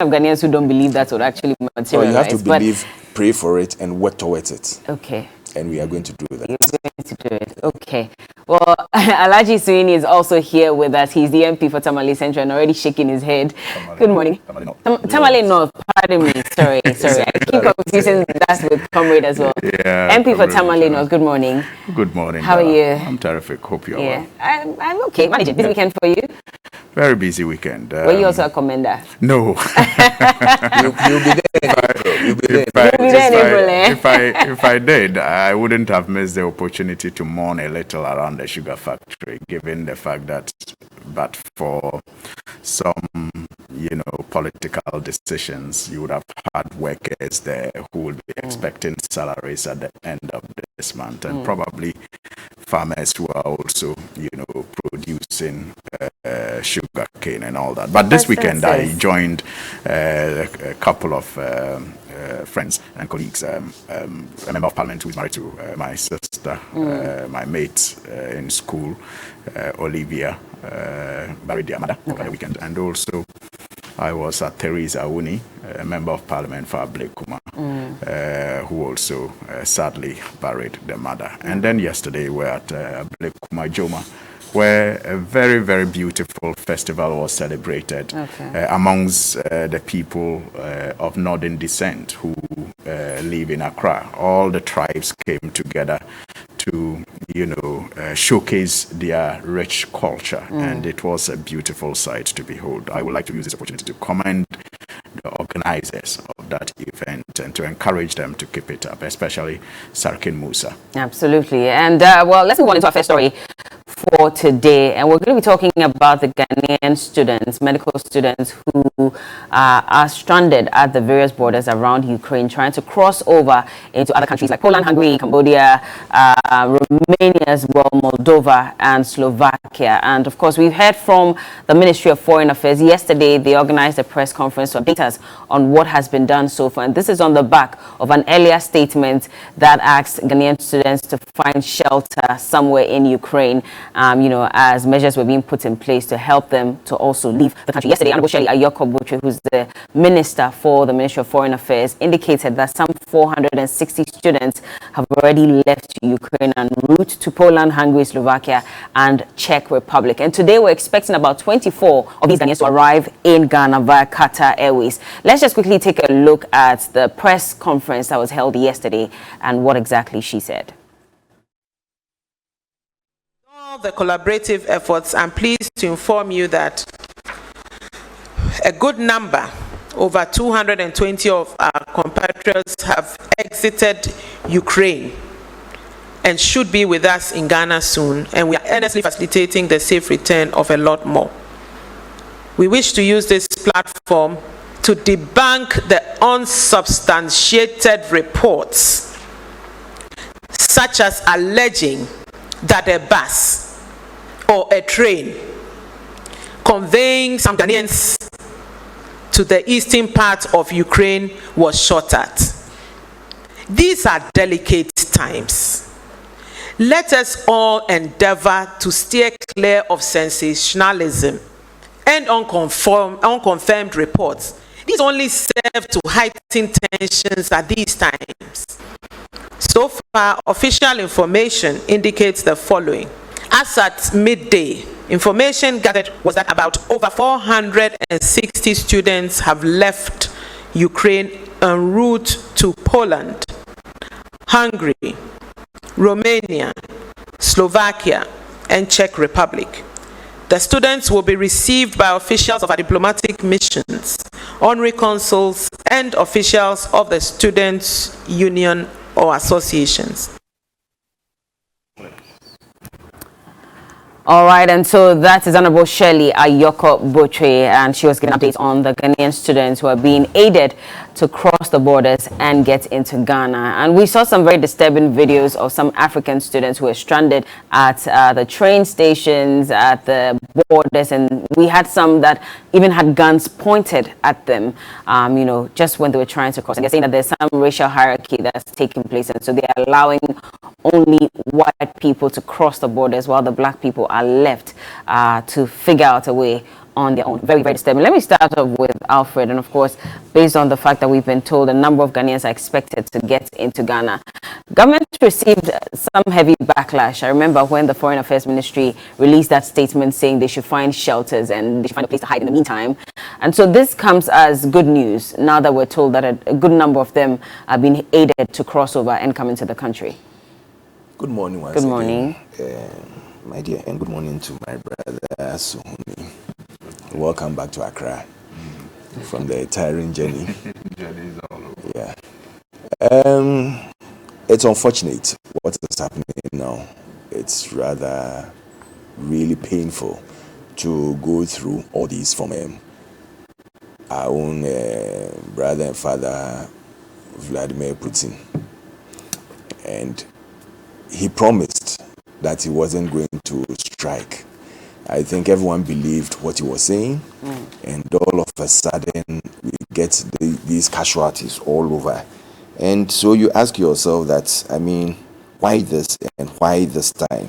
of Ghanaians who don't believe that would actually materialize. Well, you have to believe, pray for it, and work towards it. Okay. And we are going to do that. You're going to do it. Okay. Well, Alhaji Suini is also here with us. He's the MP for Tamale Central and already shaking his head. Good morning. Tamale North. Pardon me. Sorry. I keep confusing that with Comrade as well. Yeah, MP for Tamale North. Good morning. Good morning. How are you? I'm terrific. Hope you're well. I'm okay. Manage it. Busy weekend for you? Very busy weekend. Were you also a commender? No. You'll be there. You'll be there. If I did, I wouldn't have missed the opportunity to mourn a little around the sugar factory, given the fact that, but for some, political decisions, you would have had workers there who would be expecting salaries at the end of this month, and probably farmers who are also, producing sugar cane and all that. But this weekend, I joined a couple of friends and colleagues, a member of parliament who is married to my sister, my mate in school, Olivia, married their mother over the weekend. And also, I was at Teresa Awuni, a member of parliament for Ablekuma, who also sadly buried their mother. And then yesterday, we were at Ablekuma Joma, where a very, very beautiful festival was celebrated amongst the people of northern descent who live in Accra. All the tribes came together to, showcase their rich culture, and it was a beautiful sight to behold. I would like to use this opportunity to commend the organizers of that event and to encourage them to keep it up, especially Sarkin Musa. Absolutely. And well, let's move on into our first story for today, and we're going to be talking about the Ghanaian students, medical students who are stranded at the various borders around Ukraine, trying to cross over into other countries like Poland, Hungary, Cambodia, Romania as well, Moldova and Slovakia. And of course, we've heard from the Ministry of Foreign Affairs. Yesterday, they organized a press conference to update us on what has been done so far. And this is on the back of an earlier statement that asked Ghanaian students to find shelter somewhere in Ukraine, as measures were being put in place to help them to also leave the country. Yesterday, Honorable Shirley Ayoko-Botwe, who's the Minister for the Ministry of Foreign Affairs, indicated that some 460 students have already left Ukraine en route to Poland, Hungary, Slovakia, and Czech Republic. And today, we're expecting about 24 of these Ghanaians to arrive in Ghana via Qatar Airways. Let's just quickly take a look at the press conference that was held yesterday and what exactly she said. The collaborative efforts, I'm pleased to inform you that a good number, over 220 of our compatriots have exited Ukraine and should be with us in Ghana soon, and we are earnestly facilitating the safe return of a lot more. We wish to use this platform to debunk the unsubstantiated reports, such as alleging that a bus or a train conveying some Ghanaians to the eastern part of Ukraine was shot at. These are delicate times. Let us all endeavor to steer clear of sensationalism and unconfirmed reports. These only serve to heighten tensions at these times. So far, official information indicates the following. As at midday, information gathered was that about over 460 students have left Ukraine en route to Poland, Hungary, Romania, Slovakia, and Czech Republic. The students will be received by officials of our diplomatic missions, honorary consuls, and officials of the students' union or associations. All right, and so that is Honorable Shirley Ayoko-Botwe, and she was giving updates on the Ghanaian students who are being aided to cross the borders and get into Ghana. And we saw some very disturbing videos of some African students who were stranded at the train stations, at the borders, and we had some that even had guns pointed at them, just when they were trying to cross. And they're saying that there's some racial hierarchy that's taking place, and so they're allowing only white people to cross the borders while the black people are left to figure out a way on their own. Very, very disturbing. Let me start off with Alfred. And of course, based on the fact that we've been told a number of Ghanaians are expected to get into Ghana, government received some heavy backlash. I remember when the Foreign Affairs Ministry released that statement saying they should find shelters and they should find a place to hide in the meantime. And so this comes as good news now that we're told that a good number of them are being aided to cross over and come into the country. Good morning once Good morning. again, my dear, and good morning to my brother Suhuni. Welcome back to Accra from the tiring journey. Journey's all over. Yeah. It's unfortunate what is happening now. It's rather really painful to go through all these from our own brother and father, Vladimir Putin. And he promised that he wasn't going to strike. I think everyone believed what he was saying, and all of a sudden we get these casualties all over. And so you ask yourself that, I mean, why this and why this time?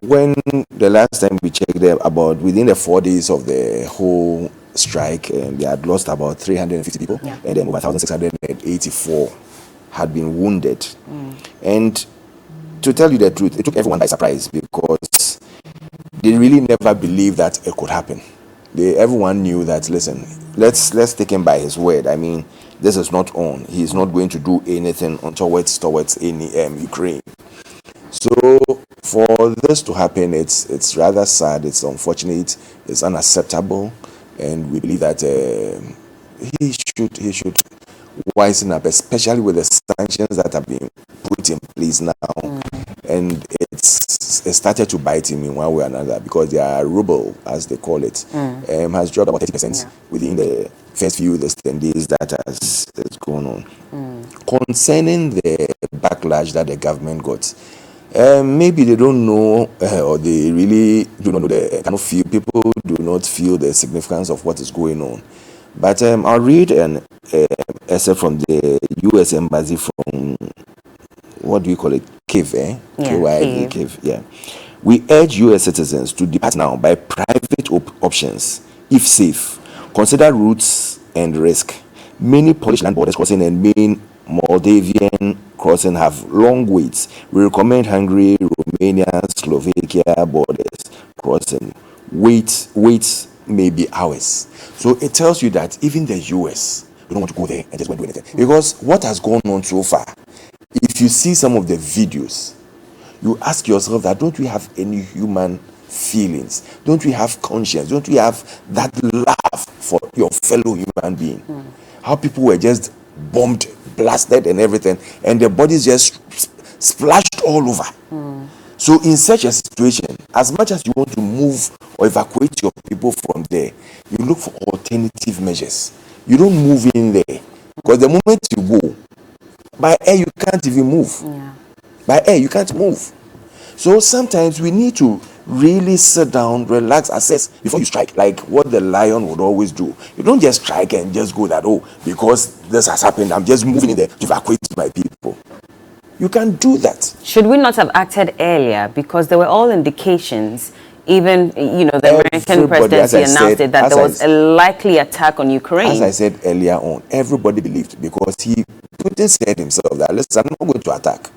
When the last time we checked, about within the 4 days of the whole strike, they had lost about 350 people, and then over 1,684 had been wounded. And to tell you the truth, it took everyone by surprise because they really never believed that it could happen. Everyone knew that, listen, let's take him by his word. I mean, this is not on. He's not going to do anything towards any Ukraine. So for this to happen, it's rather sad. It's unfortunate. It's unacceptable, and we believe that he should wisen up, especially with the sanctions that have been put in place now. And it started to bite him in one way or another because their ruble, as they call it, has dropped about 30% within the first few days that has gone on. Concerning the backlash that the government got, maybe they don't know, or they really do not know, people do not feel the significance of what is going on. But I'll read an essay from the U.S. Embassy from, what do you call it? Kiev, eh? Yeah, Kiev. Yeah. We urge U.S. citizens to depart now by private options, if safe. Consider routes and risk. Many Polish land borders crossing and main Moldavian crossing have long waits. We recommend Hungary, Romania, Slovakia borders crossing. Waits may be hours. So it tells you that even the US, you don't want to go there and just go and do anything. Because what has gone on so far, if you see some of the videos, you ask yourself that, don't we have any human feelings? Don't we have conscience? Don't we have that love for your fellow human being? How people were just bombed, blasted and everything, and their bodies just splashed all over. So in such a situation, as much as you want to move or evacuate your people from there, you look for alternative measures. You don't move in there, because the moment you go, by air you can't even move. By air you can't move. So sometimes we need to really sit down, relax, assess before you strike, like what the lion would always do. You don't just strike and just go that, oh, because this has happened, I'm just moving in there to evacuate my people. You can't do that. Should we not have acted earlier? Because there were all indications, even, the American presidency announced it, that there was a likely attack on Ukraine. As I said earlier on, everybody believed, because Putin said himself that, listen, I'm not going to attack.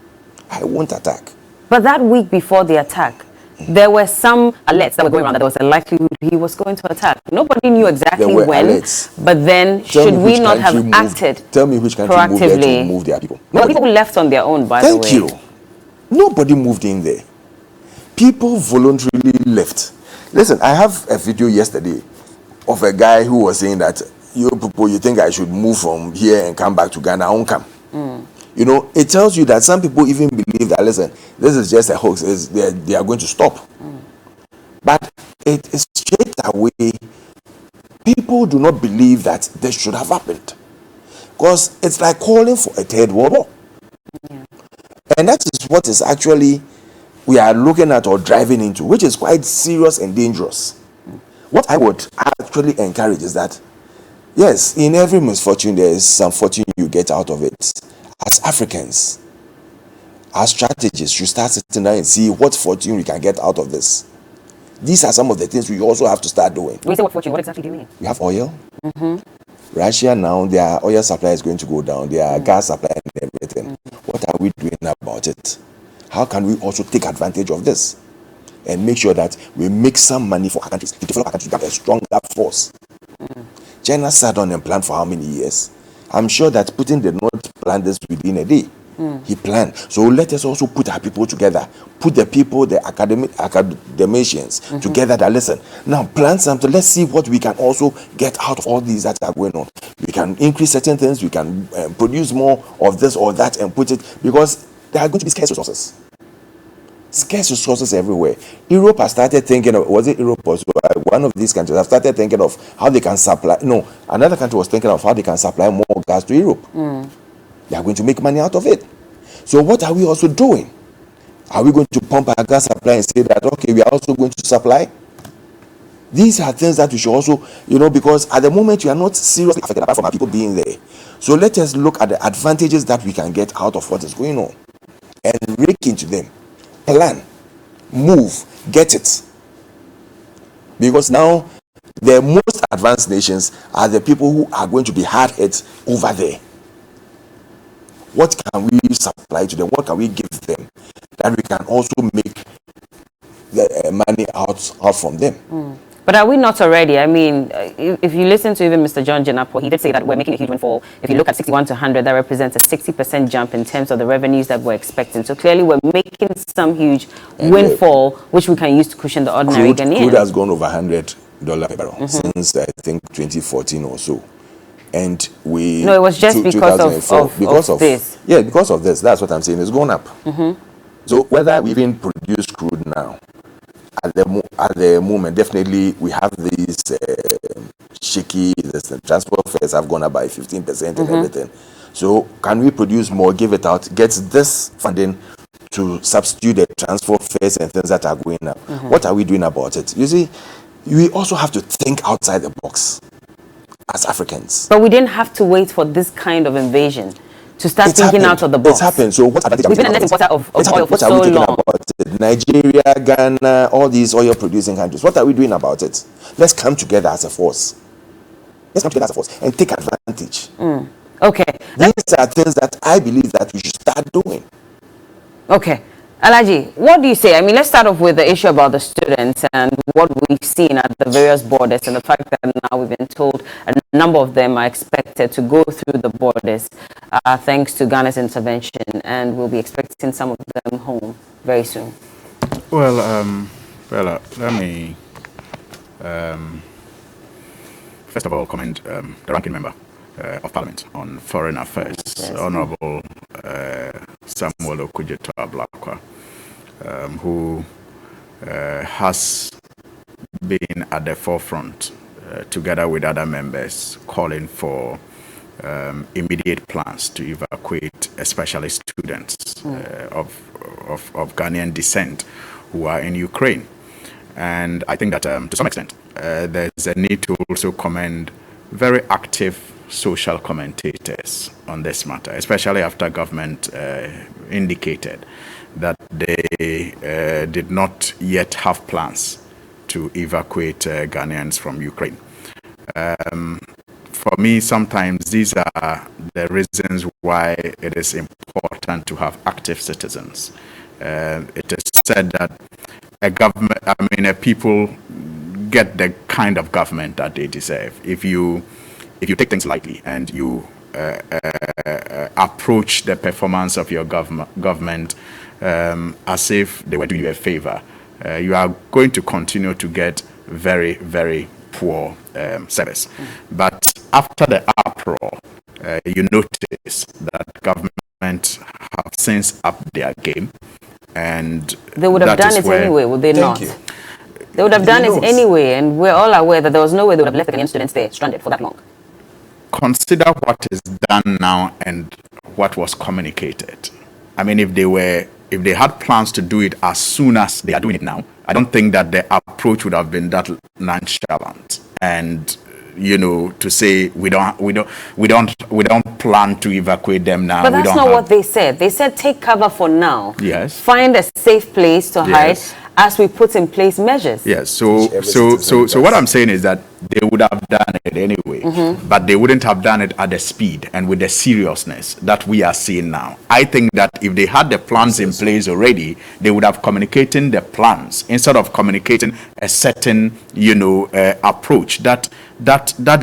I won't attack. But that week before the attack, there were some alerts that were going around that there was a likelihood he was going to attack. Nobody knew exactly when, alerts. But then should we not have acted Tell me which country moved there to move their people. Well, people left on their own, by the way. Thank you. Nobody moved in there. People voluntarily left. Listen, I have a video yesterday of a guy who was saying that, you people, you think I should move from here and come back to Ghana? I won't come. It tells you that some people even believe that, listen, this is just a hoax. They are going to stop. But it is straight away, people do not believe that this should have happened. Because it's like calling for a third world war. And that is what is actually we are looking at or driving into, which is quite serious and dangerous. What I would actually encourage is that, yes, in every misfortune, there is some fortune you get out of it. As Africans, our strategists should start sitting down and see what fortune we can get out of this. These are some of the things we also have to start doing. When you say what fortune, what exactly do you mean? We have oil. Russia now, their oil supply is going to go down, their gas supply and everything. What are we doing about it? How can we also take advantage of this and make sure that we make some money for our countries, to develop our countries, to have a stronger force? China sat down and planned for how many years? I'm sure that Putin did not plan this within a day. He planned. So let us also put our people together. Put the people, the academicians together that listen. Now plan something. Let's see what we can also get out of all these that are going on. We can increase certain things. We can produce more of this or that and put it, because there are going to be scarce resources. Scarce resources everywhere. Europe has started thinking of, was it Europe or so? One of these countries have started thinking of how they can supply. No, another country was thinking of how they can supply more gas to Europe. They are going to make money out of it. So what are we also doing? Are we going to pump our gas supply and say that, okay, we are also going to supply? These are things that we should also, because at the moment you are not seriously affected apart from our people being there. So let us look at the advantages that we can get out of what is going on and rake into them. Plan, move, get it. Because now the most advanced nations are the people who are going to be hard hit over there. What can we supply to them? What can we give them that we can also make the money out from them? But are we not already? I mean, if you listen to even Mr. John Jenapo, he did say that we're making a huge windfall. If you look at 61 to 100, that represents a 60% jump in terms of the revenues that we're expecting. So clearly we're making some huge windfall, which we can use to cushion the ordinary Ghanaian. Crude has gone over $100 per barrel since, I think, 2014 or so. And we... No, it was just because of this. Yeah, because of this. That's what I'm saying. It's gone up. So whether we even produce crude now, at the moment, definitely we have these shaky, the transport fares have gone up by 15% and everything. So can we produce more, give it out, get this funding to substitute the transport fares and things that are going up? What are we doing about it? You see, we also have to think outside the box as Africans. But we didn't have to wait for this kind of invasion to start thinking out of the box. It's happened. So what advantage we've been a net importer of oil for so long. About it? Nigeria, Ghana, all these oil producing countries. What are we doing about it? Let's come together as a force. Let's come together as a force and take advantage. Okay. These are things that I believe that we should start doing. Okay. Alhaji, what do you say? I mean, let's start off with the issue about the students and what we've seen at the various borders and the fact that now we've been told a number of them are expected to go through the borders thanks to Ghana's intervention, and we'll be expecting some of them home very soon. Well, let me first of all commend the ranking member of Parliament on Foreign Affairs, Honorable Samuel Okudzeto Ablakwa, who has been at the forefront, together with other members, calling for immediate plans to evacuate especially students of Ghanaian descent who are in Ukraine. And I think that to some extent there's a need to also commend very active social commentators on this matter, especially after government indicated that they did not yet have plans to evacuate Ghanaians from Ukraine. For me, sometimes these are the reasons why it is important to have active citizens. It is said that a people get the kind of government that they deserve. If you take things lightly and you approach the performance of your government as if they were doing you a favor, you are going to continue to get very, very poor service. But after the uproar, you notice that government have since upped their game, and they would have done it anyway, would they not? They would have done it anyway, and we're all aware that there was no way they would have left the Ghanaian students there stranded for that long. Consider what is done now and what was communicated. I mean, if they had plans to do it as soon as they are doing it now, I don't think that the approach would have been that nonchalant. And to say we don't plan to evacuate them now. But that's not what they said. They said take cover for now. Yes. Find a safe place to hide. as we put in place measures. Yes, so what I'm saying is that they would have done it anyway, but they wouldn't have done it at the speed and with the seriousness that we are seeing now. I think that if they had the plans in place already, they would have communicated the plans instead of communicating a certain, approach that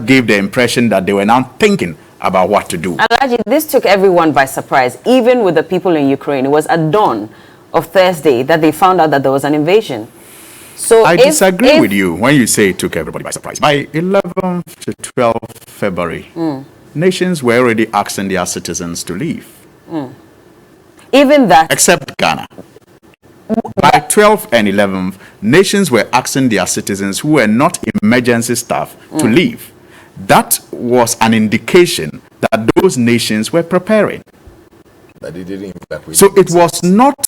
gave the impression that they were now thinking about what to do. Alhaji, this took everyone by surprise, even with the people in Ukraine. It was at dawn of Thursday that they found out that there was an invasion. So I disagree with you when you say it took everybody by surprise. By 11 to 12 February, nations were already asking their citizens to leave. Even that? Except Ghana. By 12 and 11, nations were asking their citizens who were not emergency staff to leave. That was an indication that those nations were preparing. But they didn't evacuate. So it was not,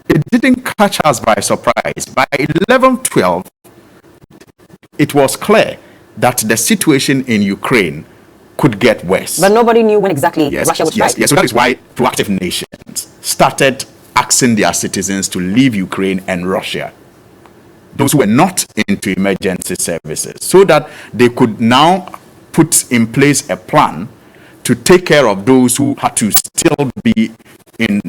it didn't catch us by surprise. By 11-12, it was clear that the situation in Ukraine could get worse. But nobody knew when exactly Russia would strike. Yes, so that is why proactive nations started asking their citizens to leave Ukraine and Russia, those who were not into emergency services, so that they could now put in place a plan to take care of those who had to still be in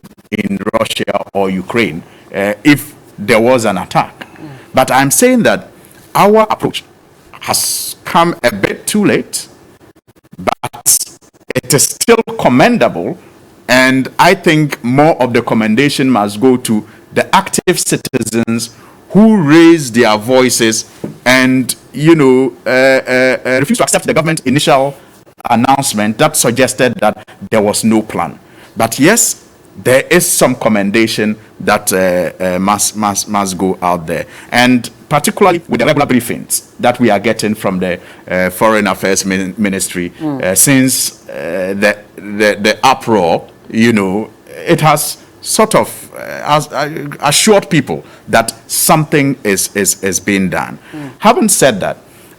Russia or Ukraine if there was an attack. But I'm saying that our approach has come a bit too late, but it is still commendable, and I think more of the commendation must go to the active citizens who raised their voices and refused to accept the government's initial announcement that suggested that there was no plan. But yes, there is some commendation that must go out there, and particularly with the regular briefings that we are getting from the Foreign Affairs Ministry since the uproar. It has sort of assured people that something is being done. Having said that,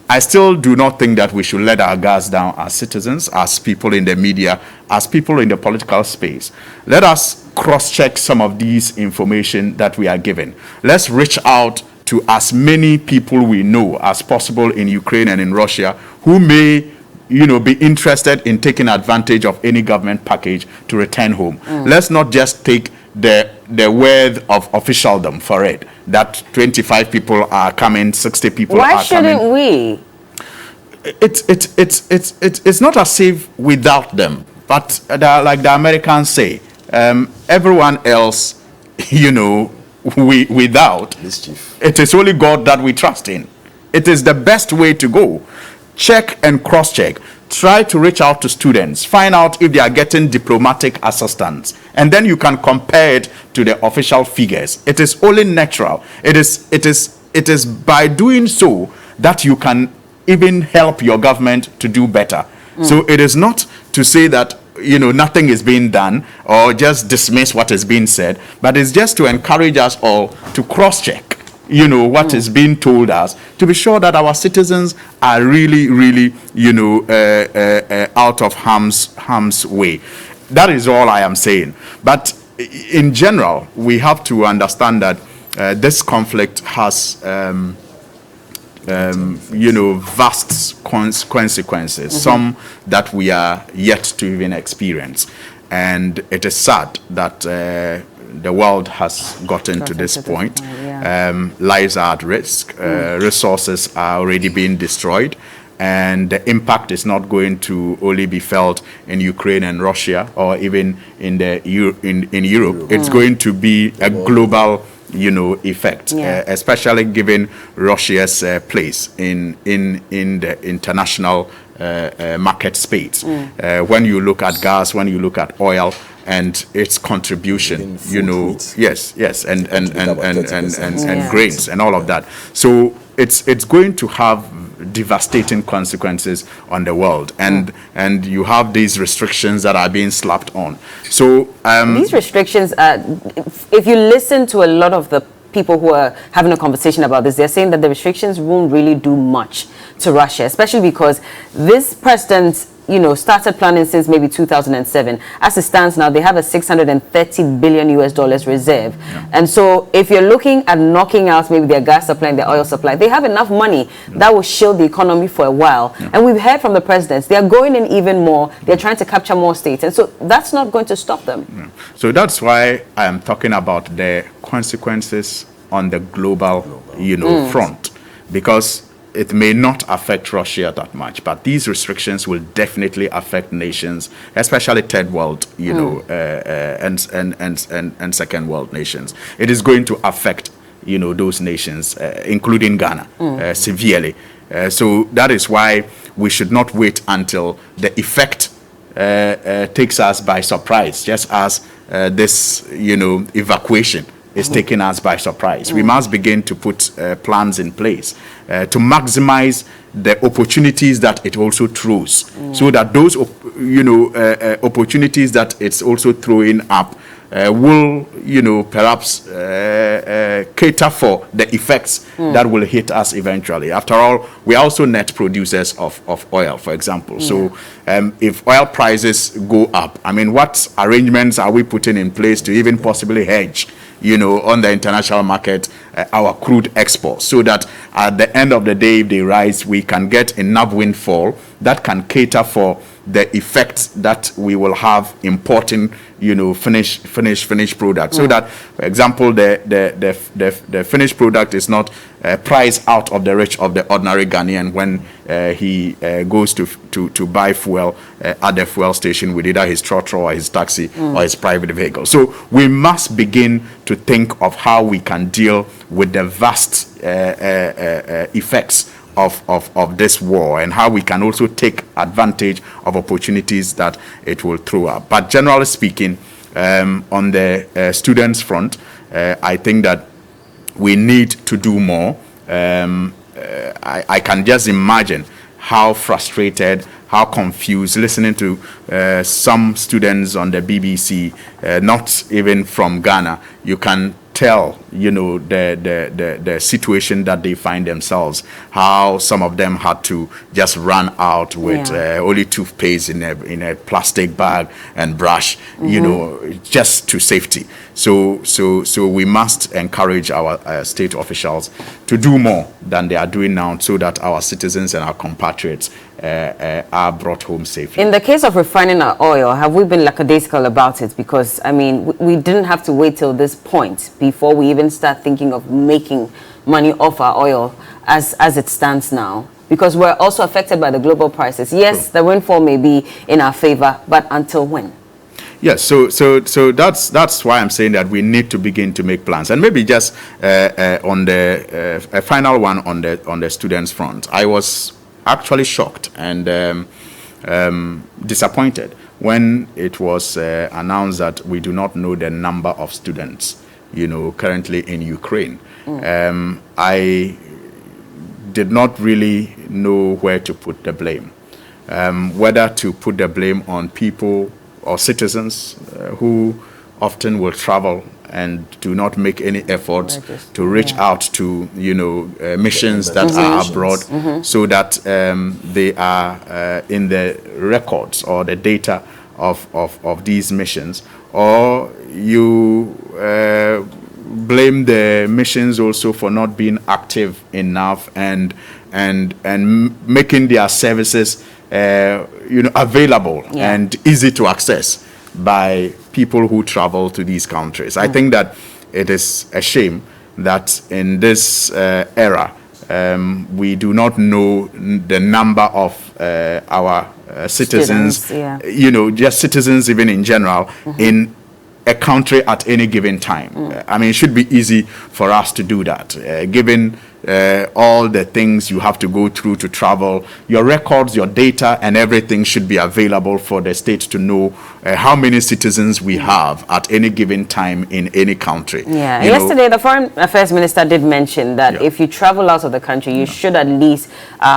I still do not think that we should let our guards down as citizens, as people in the media, as people in the political space. Let us cross-check some of these information that we are given. Let's reach out to as many people we know as possible in Ukraine and in Russia who may be interested in taking advantage of any government package to return home. Let's not just take the word of officialdom for it, that 25 people are coming, 60 people are coming. Why shouldn't we? It's not as if without them, but like the Americans say, everyone else, without, mischief. It is only God that we trust in. It is the best way to go. Check and cross-check. Try to reach out to students. Find out if they are getting diplomatic assistance. And then you can compare it to the official figures. It is only natural. It is by doing so that you can even help your government to do better. So it is not to say that nothing is being done or just dismiss what is being said, but it's just to encourage us all to cross-check what is being told us, to be sure that our citizens are really out of harm's way. That is all I am saying. But in general, we have to understand that this conflict has vast consequences, some that we are yet to even experience. And it is sad that the world has gotten to this point. Lives are at risk, resources are already being destroyed, and the impact is not going to only be felt in Ukraine and Russia or even in Europe. It's going to be a global effect, especially given Russia's place in the international market space. When you look at gas, when you look at oil and its contribution, yes, and grains and all of that. So it's going to have devastating consequences on the world, and you have these restrictions that are being slapped on. So these restrictions, if you listen to a lot of the people who are having a conversation about this, they're saying that the restrictions won't really do much to Russia, especially because this president's started planning since maybe 2007. As it stands now, they have a $630 billion US reserve. Yeah. And so if you're looking at knocking out maybe their gas supply and their oil supply, they have enough money that will shield the economy for a while. Yeah. And we've heard from the presidents, they're going in even more. They're trying to capture more states. And so that's not going to stop them. Yeah. So that's why I am talking about the consequences on the global, front, because it may not affect Russia that much, but these restrictions will definitely affect nations, especially third world, and second world nations. It is going to affect, those nations, including Ghana, severely. So that is why we should not wait until the effect takes us by surprise, just as this, evacuation is taking us by surprise. We must begin to put plans in place to maximize the opportunities that it also throws, so that those, opportunities that it's also throwing up will, perhaps cater for the effects that will hit us eventually. After all, we are also net producers of oil, for example. So if oil prices go up, I mean, what arrangements are we putting in place to even possibly hedge, on the international market, our crude exports, so that at the end of the day, if they rise, we can get enough windfall that can cater for the effects that we will have importing, finished product. So that, for example, the finished product is not priced out of the reach of the ordinary Ghanaian when he goes to buy fuel at the fuel station with either his trotro or his taxi or his private vehicle. So we must begin to think of how we can deal with the vast effects of this war, and how we can also take advantage of opportunities that it will throw up. But generally speaking, on the students front, I think that we need to do more. I can just imagine how frustrated, how confused, listening to some students on the BBC, not even from Ghana. You can tell, the situation that they find themselves, how some of them had to just run out with only toothpaste in a plastic bag and brush, just to safety. So we must encourage our state officials to do more than they are doing now, so that our citizens and our compatriots are brought home safely. In the case of refining our oil, have we been lackadaisical about it? Because, I mean, we didn't have to wait till this point before we even start thinking of making money off our oil as it stands now. Because we're also affected by the global prices. Yes, the windfall may be in our favor, but until when? Yes, so that's why I'm saying that we need to begin to make plans. And maybe just on the a final one on the students front, I was actually shocked and disappointed when it was announced that we do not know the number of students, currently in Ukraine. I did not really know where to put the blame, whether to put the blame on people or citizens who often will travel and do not make any efforts to reach out to, missions that are abroad, so that they are in the records or the data of these missions. Or you blame the missions also for not being active enough and making their services available and easy to access by people who travel to these countries. I think that it is a shame that in this era we do not know the number of our citizens, just citizens even in general, in a country at any given time. I mean, it should be easy for us to do that, given all the things you have to go through to travel. Your records, your data, and everything should be available for the state to know how many citizens we have at any given time in any country. Yesterday, the Foreign Affairs Minister did mention that if you travel out of the country, you should at least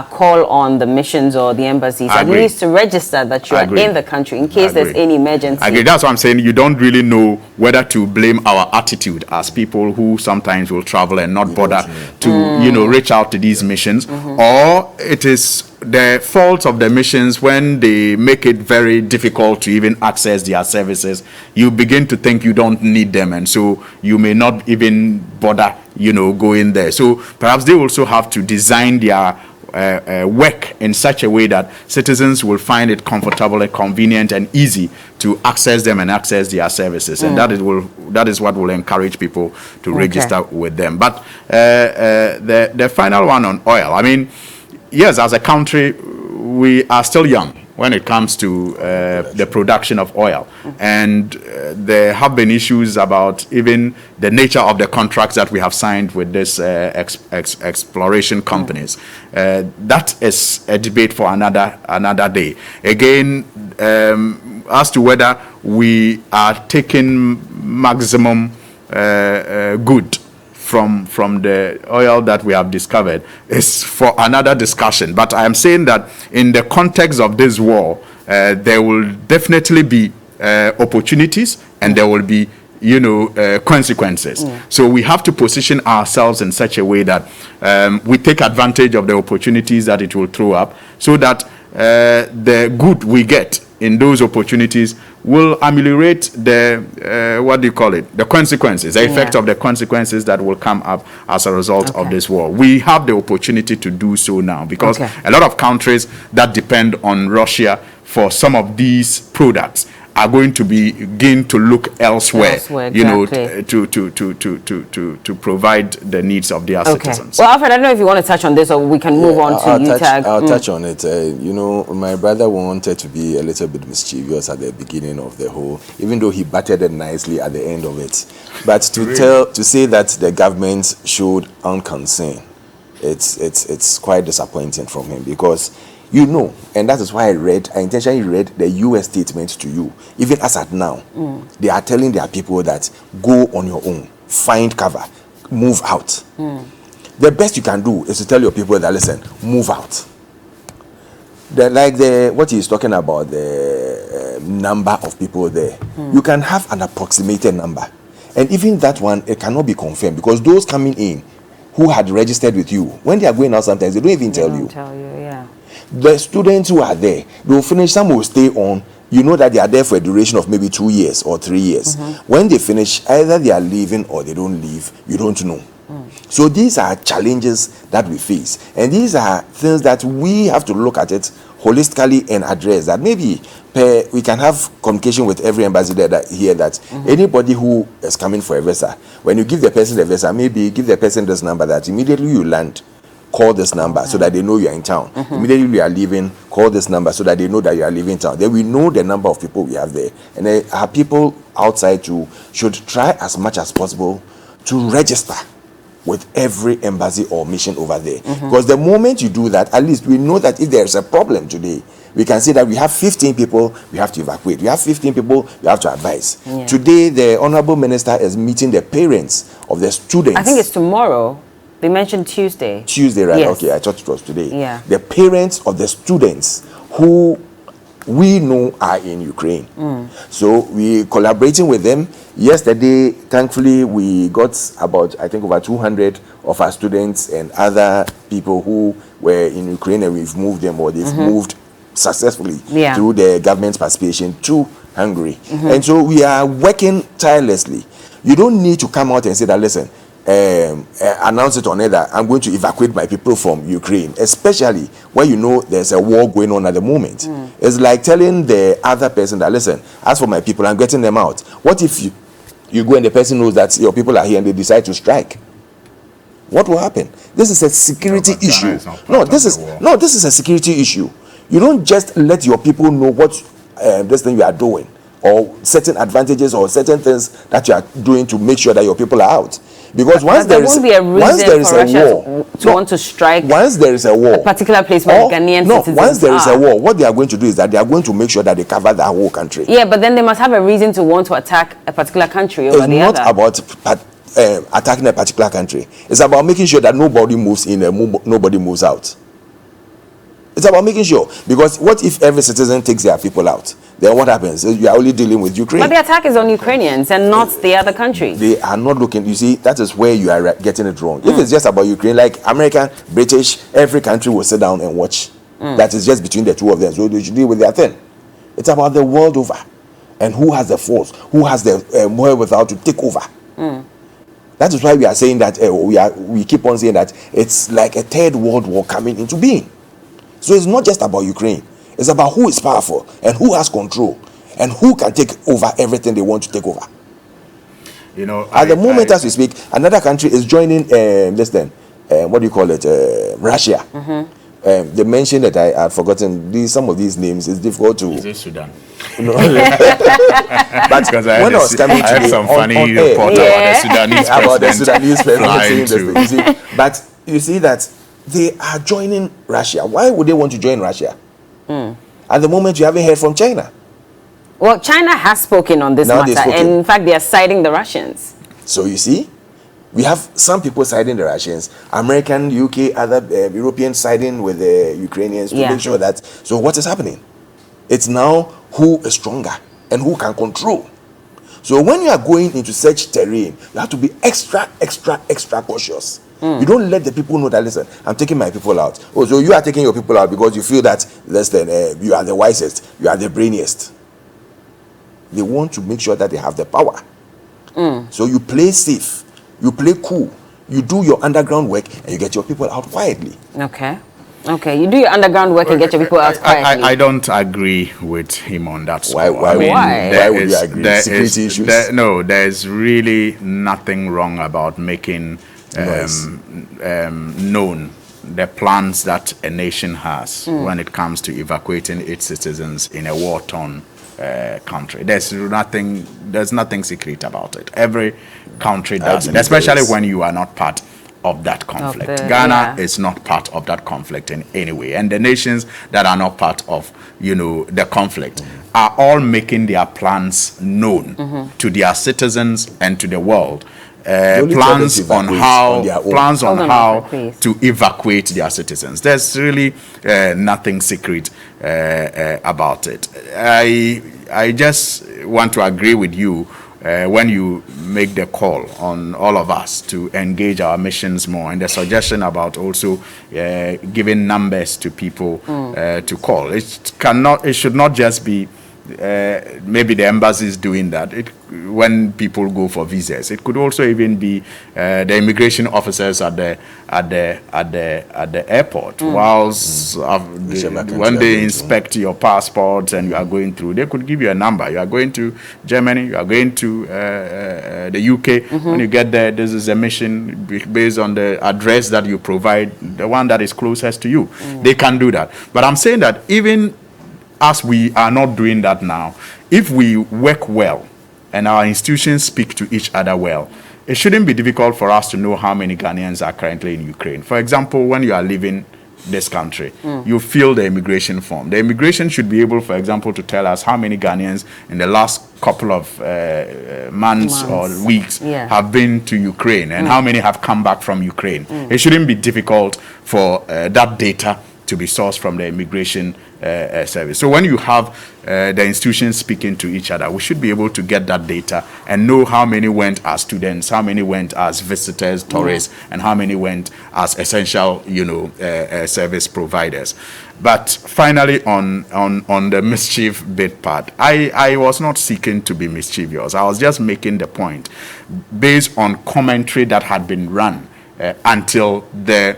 call on the missions or the embassies, at least to register that you are in the country in case there's any emergency. I agree. That's what I'm saying. You don't really know whether to blame our attitude as people who sometimes will travel and not bother to reach out to these missions, or it is the fault of the missions when they make it very difficult to even access their services. You begin to think you don't need them, and so you may not even bother, going there. So perhaps they also have to design their work in such a way that citizens will find it comfortable and convenient and easy to access them and access their services, and that is what will encourage people to register with them. But the final one on oil, I mean, yes, as a country, we are still young when it comes to the production of oil. And there have been issues about even the nature of the contracts that we have signed with this exploration companies. That is a debate for another day. Again, as to whether we are taking maximum good from the oil that we have discovered is for another discussion. But I am saying that in the context of this war, there will definitely be opportunities, and there will be consequences. So we have to position ourselves in such a way that we take advantage of the opportunities that it will throw up, so that the good we get in those opportunities will ameliorate the the consequences, the effect of the consequences that will come up as a result of this war. We have the opportunity to do so now, because a lot of countries that depend on Russia for some of these products are going to begin to look elsewhere, to provide the needs of their citizens. Well, Alfred, I don't know if you want to touch on this, or we can move on to UTAG. I'll touch on it. My brother wanted to be a little bit mischievous at the beginning of the whole, even though he batted it nicely at the end of it. But to say that the government showed unconcern, it's quite disappointing from him, because and that is why I intentionally read the US statement to you. Even as at now, they are telling their people that go on your own, find cover, move out. The best you can do is to tell your people that, listen, move out. What he's talking about, the number of people there, you can have an approximated number. And even that one, it cannot be confirmed, because those coming in who had registered with you, when they are going out, sometimes they don't even tell you. The students who are there, they will finish, some will stay on. You know that they are there for a duration of maybe 2 years or 3 years. When they finish, either they are leaving or they don't leave. You don't know. So these are challenges that we face. And these are things that we have to look at it holistically and address. That maybe we can have communication with every embassy there that anybody who is coming for a visa, when you give the person the visa, maybe give the person this number, that immediately you land, call this number so that they know you are in town. Immediately you are leaving, call this number so that they know that you are leaving town. Then we know the number of people we have there. And our people outside too should try as much as possible to register with every embassy or mission over there. Because the moment you do that, at least we know that if there is a problem today, we can say that we have 15 people, we have to evacuate. We have 15 people, we have to advise. Today, the Honorable Minister is meeting the parents of the students. I think it's tomorrow. They mentioned Tuesday. Tuesday, right? Yes. Okay, I thought it was today. Yeah. The parents of the students who we know are in Ukraine. So we collaborating with them. Yesterday, thankfully, we got about, I think, over 200 of our students and other people who were in Ukraine, and we've moved them, or they've moved successfully through the government's participation to Hungary. And so we are working tirelessly. You don't need to come out and say that, listen, announce it on either, I'm going to evacuate my people from Ukraine, especially when you know there's a war going on at the moment. It's like telling the other person that, listen, as for my people, I'm getting them out. What if you go and the person knows that your people are here and they decide to strike? What will happen? This is a security issue. This is a security issue. You don't just let your people know what this thing you are doing, or certain advantages or certain things that you are doing to make sure that your people are out. Because once there is a war, to want to strike, once there is a war, a particular place where Ghanaian citizens once there is a war, what they are going to do is that they are going to make sure that they cover the whole country. Yeah, but then they must have a reason to want to attack a particular country over the other. It's not about attacking a particular country. It's about making sure that nobody moves in and nobody moves out. It's about making sure, because what if every citizen takes their people out? Then what happens? You are only dealing with Ukraine. But the attack is on Ukrainians and not the other countries. They are not looking. You see, that is where you are getting it wrong. If it's just about Ukraine, like American, British, every country will sit down and watch. That is just between the two of them. So they should deal with their thing. It's about the world over, and who has the force, who has the wherewithal to take over. That is why we are saying that we keep on saying that it's like a third world war coming into being. So it's not just about Ukraine. It's about who is powerful and who has control and who can take over everything they want to take over. You know, at the moment as we speak, another country is joining what do you call it? Russia. They mentioned that I had forgotten some of these names. It's difficult to. Is it Sudan? No. But because when I was coming I had some funny report about the Sudanese president saying this thing. You see, but you see that they are joining Russia. Why would they want to join Russia? At the moment, you haven't heard from China. Well, China has spoken on this matter, and in fact, they are siding the Russians. So you see, we have some people siding the Russians, American, UK, other Europeans siding with the Ukrainians to make sure that. So what is happening? It's now who is stronger and who can control. So when you are going into such terrain, you have to be extra cautious. You don't let the people know that, listen, I'm taking my people out. Oh, so you are taking your people out because you feel that, listen, you are the wisest, you are the brainiest. They want to make sure that they have the power. So you play safe, you play cool, you do your underground work, and you get your people out quietly. Okay, you do your underground work and get your people out quietly. I don't agree with him on that score. Why would you agree? Security issues? There's really nothing wrong about making known the plans that a nation has when it comes to evacuating its citizens in a war-torn country. There's nothing secret about it. Every country does it, especially when you are not part of that conflict. Ghana is not part of that conflict in any way, and the nations that are not part of the conflict are all making their plans known to their citizens and to the world. Plans on how to evacuate their citizens. There's really nothing secret about it. I just want to agree with you when you make the call on all of us to engage our missions more, and the suggestion about also giving numbers to people to call. It should not just be maybe the embassies doing that. When people go for visas, it could also even be the immigration officers at the airport. Whilst when they inspect your passport and you are going through, they could give you a number. You are going to Germany, you are going to the UK. When you get there, this is a mission based on the address that you provide, the one that is closest to you. They can do that. But I'm saying that even as we are not doing that now, if we work well and our institutions speak to each other well, it shouldn't be difficult for us to know how many Ghanaians are currently in Ukraine. For example, when you are leaving this country, you fill the immigration form. The immigration should be able, for example, to tell us how many Ghanaians in the last couple of months or weeks have been to Ukraine and how many have come back from Ukraine. It shouldn't be difficult for that data to be sourced from the immigration service. So when you have the institutions speaking to each other, we should be able to get that data and know how many went as students, how many went as visitors, tourists, and how many went as essential, service providers. But finally, on the mischief bit part, I was not seeking to be mischievous. I was just making the point based on commentary that had been run until the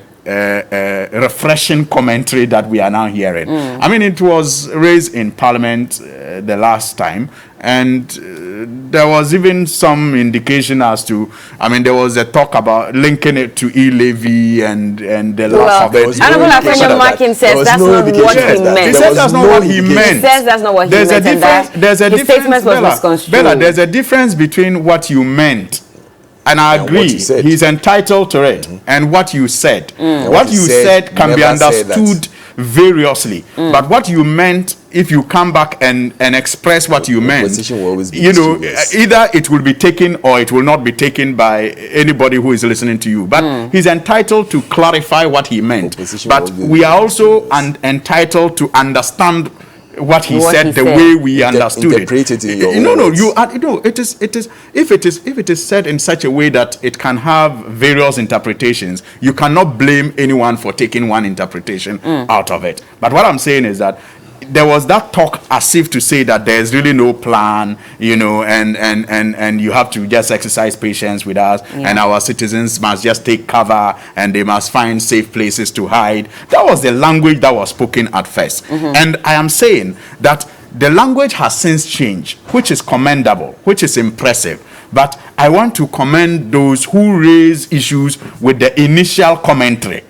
refreshing commentary that we are now hearing. I mean, it was raised in Parliament the last time, and there was even some indication as to, there was a talk about linking it to e-levy and the loss of it. Honorable Afenyo Markin says that's not what he meant. He says that's not what he meant. He says that's not what he meant. There's a his statement was misconstrued. Bella, there's a difference between what you meant, and I agree, he's entitled to it, and what you said. What you said can be understood variously. But what you meant, if you come back and express what you meant, position will always be you know, mischievous. either it will be taken or it will not be taken by anybody who is listening to you. But he's entitled to clarify what he meant. But we are also entitled to understand what he said the way we understood interpret it in your no, own no, words. it is if it is said in such a way that it can have various interpretations, you cannot blame anyone for taking one interpretation out of it. But what I'm saying is that there was that talk as if to say that there's really no plan, you know, and you have to just exercise patience with us, and our citizens must just take cover and they must find safe places to hide. That was the language that was spoken at first. And I am saying that the language has since changed, which is commendable, which is impressive. But I want to commend those who raise issues with the initial commentary.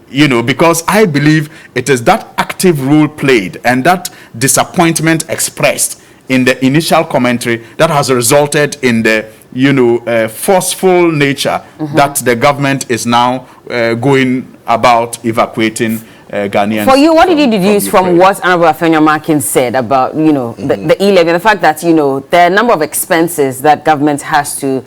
You know, because I believe it is that active role played and that disappointment expressed in the initial commentary that has resulted in the, you know, forceful nature that the government is now going about evacuating Ghanaians. For you, what did you deduce from what Honorable Afenyo-Markin said about, you know, the e-levy, and the fact that, you know, there are a number of expenses that government has to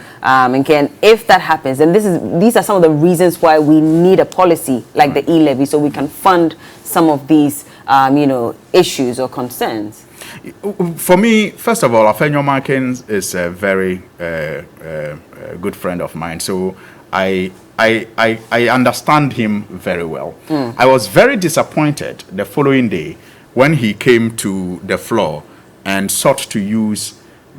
incur, and if that happens, and these are some of the reasons why we need a policy like the e-levy, so we can fund some of these, you know, issues or concerns? For me, first of all, Afenyo-Markin is a very good friend of mine, so I understand him very well. I was very disappointed the following day when he came to the floor and sought to use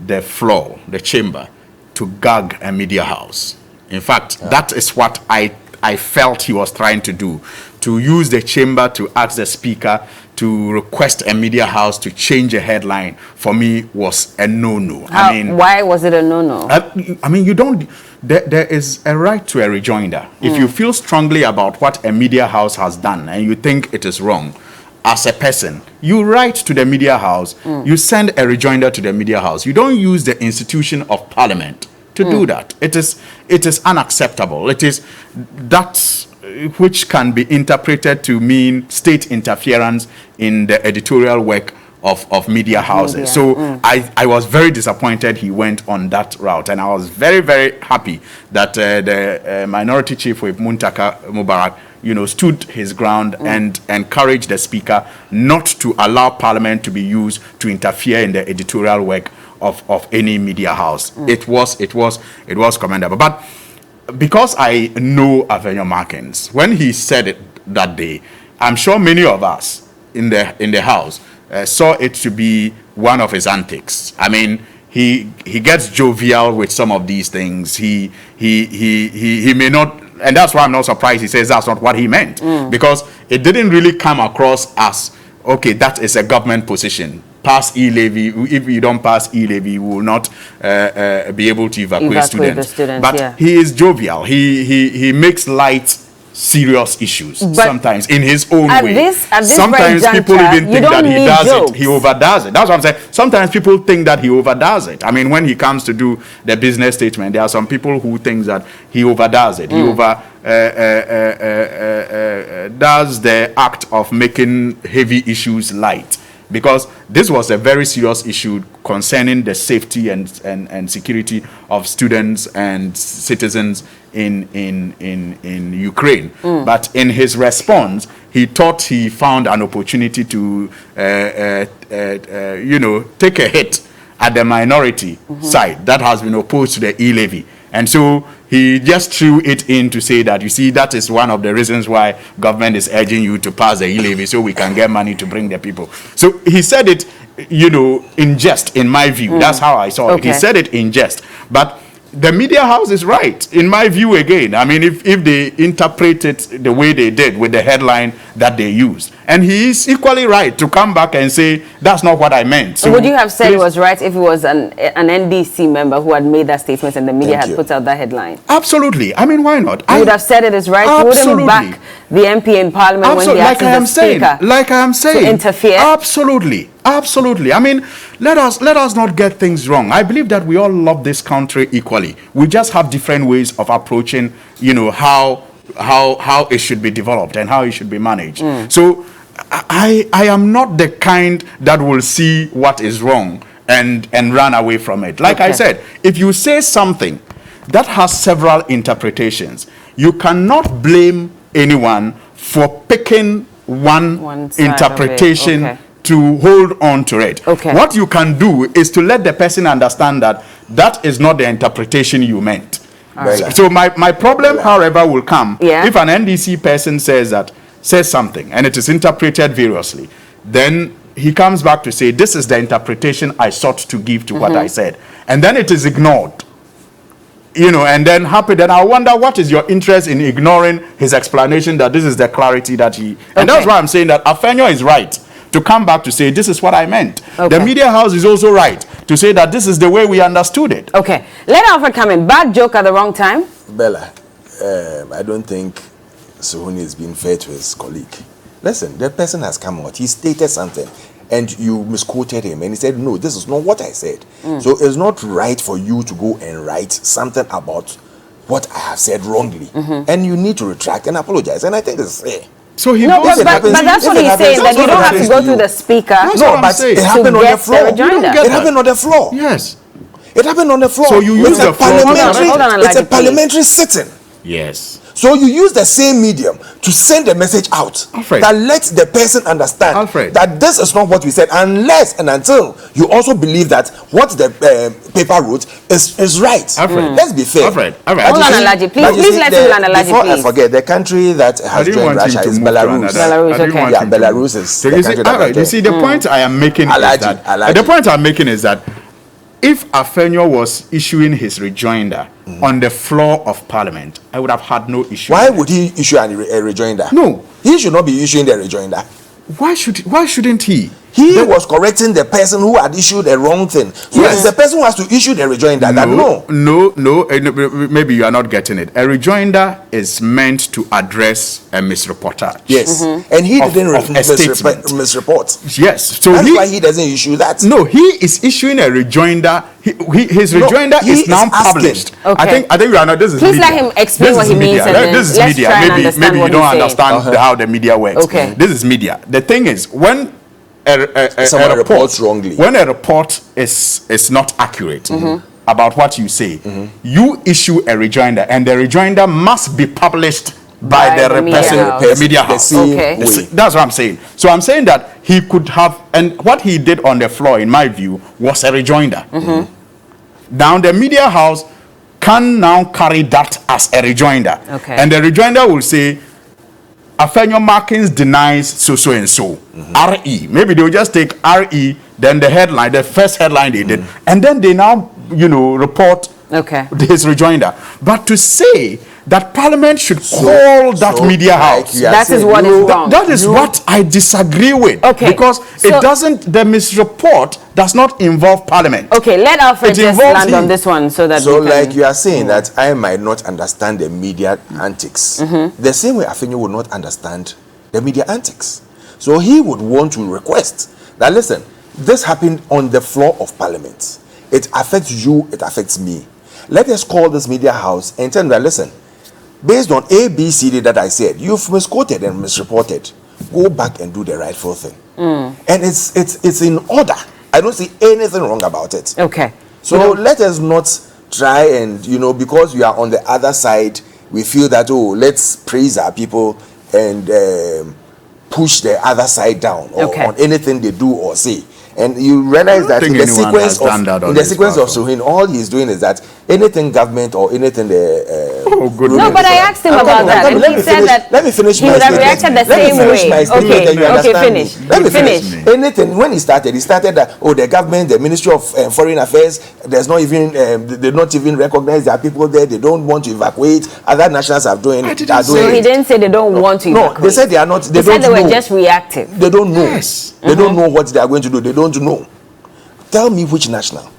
the floor, the chamber, to gag a media house. In fact, that is what I felt he was trying to do, to use the chamber to ask the speaker to request a media house to change a headline. For me, was a no-no. I mean, why was it a no-no? I mean, you don't. There is a right to a rejoinder. If you feel strongly about what a media house has done and you think it is wrong, as a person, you write to the media house, you send a rejoinder to the media house. You don't use the institution of parliament to do that. It is unacceptable. It is that which can be interpreted to mean state interference in the editorial work of media houses. So I was very disappointed he went on that route, and I was very, very happy that the minority chief with Muntaka Mubarak, you know, stood his ground and encouraged the speaker not to allow parliament to be used to interfere in the editorial work of any media house. It was commendable. But because I know Afenyo-Markin, when he said it that day, I'm sure many of us in the house saw it to be one of his antics. I mean, he gets jovial with some of these things. He may not, and that's why I'm not surprised he says that's not what he meant, because it didn't really come across as, okay, that is a government position. Pass e-levy. If you don't pass e-levy, you will not be able to evacuate students. But he is jovial. He makes light serious issues, but sometimes in his own way. Sometimes people even think that he does it, he overdoes it. That's what I'm saying. Sometimes people think that he overdoes it. I mean, when he comes to do the business statement, there are some people who think that he overdoes it. He does the act of making heavy issues light. Because this was a very serious issue concerning the safety and security of students and citizens in Ukraine. But in his response, he thought he found an opportunity to, you know, take a hit at the minority side that has been opposed to the e-levy. And so he just threw it in to say that, you see, that is one of the reasons why government is urging you to pass the e-levy so we can get money to bring the people. So he said it, you know, in jest, in my view. That's how I saw it. He said it in jest. But the media house is right, in my view, again. I mean, if they interpret it the way they did with the headline that they used. And he is equally right to come back and say, that's not what I meant. So would you have said it was right if it was an NDC member who had made that statement and the media had put out that headline? Absolutely. I mean, why not? You would have said it is right? Absolutely. You wouldn't back the MP in Parliament when he asked the speaker like I am saying, to interfere? Absolutely. Absolutely. I mean, let us not get things wrong. I believe that we all love this country equally. We just have different ways of approaching, you know, how it should be developed and how it should be managed. So I am not the kind that will see what is wrong and run away from it. Like I said, if you say something that has several interpretations, you cannot blame anyone for picking one interpretation to hold on to it. What you can do is to let the person understand that that is not the interpretation you meant. So my problem, however, will come if an NDC person says something and it is interpreted variously. Then he comes back to say, this is the interpretation I sought to give to what I said. And then it is ignored. You know, and then then I wonder what is your interest in ignoring his explanation that this is the clarity that he... And that's why I'm saying that Afenyo is right to come back to say, this is what I meant. The media house is also right to say that this is the way we understood it. Let Alfred come in. Bad joke at the wrong time? Bella, I don't think Suhuni is being fair to his colleague. Listen, the person has come out. He stated something, and you misquoted him, and he said, no, this is not what I said. So it's not right for you to go and write something about what I have said wrongly. And you need to retract and apologize. And I think it's fair. So he but that's what he's saying, that you don't have to go through the speaker. No, but it happened on the floor. It happened on the floor. Yes. It happened on the floor. So you use the floor. It's a parliamentary sitting. Yes. So you use the same medium to send a message out that lets the person understand that this is not what we said, unless and until you also believe that what the paper wrote is right. Let's be fair. Hold on, Alaji. Please let him land, Alaji. Before I forget, the country that has joined Russia is Belarus. Yeah, Belarus is the country that you see, the point I am making is that if Afenyo was issuing his rejoinder on the floor of Parliament, I would have had no issue. Why would he issue a rejoinder? No, he should not be issuing the rejoinder. Why shouldn't he? He was correcting the person who had issued the wrong thing. So it's the person who has to issue the rejoinder. No, maybe you are not getting it. A rejoinder is meant to address a misreportage. Yes, and he didn't misreport. Yes, so that's why he doesn't issue that. No, he is issuing a rejoinder. His rejoinder is now published. I think we are not. This is please media. let him explain what he means. This is media. Maybe you don't understand how the media works. This is media. The thing is, when a report wrongly, when a report is not accurate about what you say, you issue a rejoinder, and the rejoinder must be published by the media house. That's what I'm saying. So I'm saying that he could have, and what he did on the floor, in my view, was a rejoinder. Now the media house can now carry that as a rejoinder, and the rejoinder will say, Afenyo Markins denies so and so. RE. Maybe they'll just take RE, then the headline, the first headline they did, and then they now, report his rejoinder. But to say that Parliament should call that media house, that is what is wrong. That is what I disagree with. Because it doesn't, the misreport does not involve Parliament. Let Alfred just land on this one so that like you are saying that I might not understand the media antics. The same way Afenyo would not understand the media antics. So he would want to request that, listen, this happened on the floor of Parliament. It affects you, it affects me. Let us call this media house and tell them that, listen, based on A, B, C, D that I said, you've misquoted and misreported. Go back and do the rightful thing. And it's in order. I don't see anything wrong about it. So let us not try and, because we are on the other side, we feel that, let's praise our people and push the other side down on anything they do or say. And you realize that in the sequence of Suhin, all he's doing is that anything government or anything no, but I asked him about that, and he said that let me finish he would have reacted the same way. Finish. Let me finish. Anything, when he started that, the government, the Ministry of Foreign Affairs, there's not even, they don't even recognize there are people there, they don't want to evacuate, other nationals are doing it. So he didn't say they don't want to evacuate. No, they said they are not, they said they were just reactive. They don't know. They don't know what they are going to do. They don't know. Tell me which national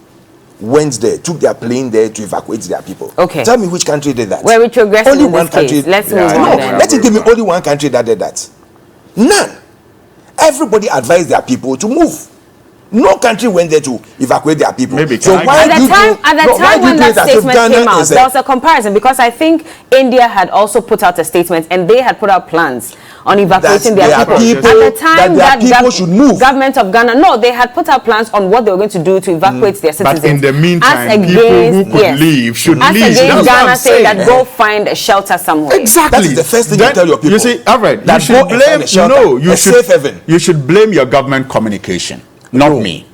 went there, took their plane there to evacuate their people. Tell me which country did that. We're retrogressing only in one this country. Case. Let's move on. Let it give me only one country that did that. None. Everybody advised their people to move. No country went there to evacuate their people. Maybe so why at the time when that statement came out, there was a comparison, because I think India had also put out a statement and they had put out plans on evacuating their people. At the time that people should move. Government of Ghana, no, they had put out plans on what they were going to do to evacuate their citizens. But in the meantime, as people against, who could leave should leave. As against Ghana saying that saying. go find a shelter somewhere. Exactly. That is the first thing you tell your people. You see, all right, that you should blame, safe haven. You should blame your government communication, not me.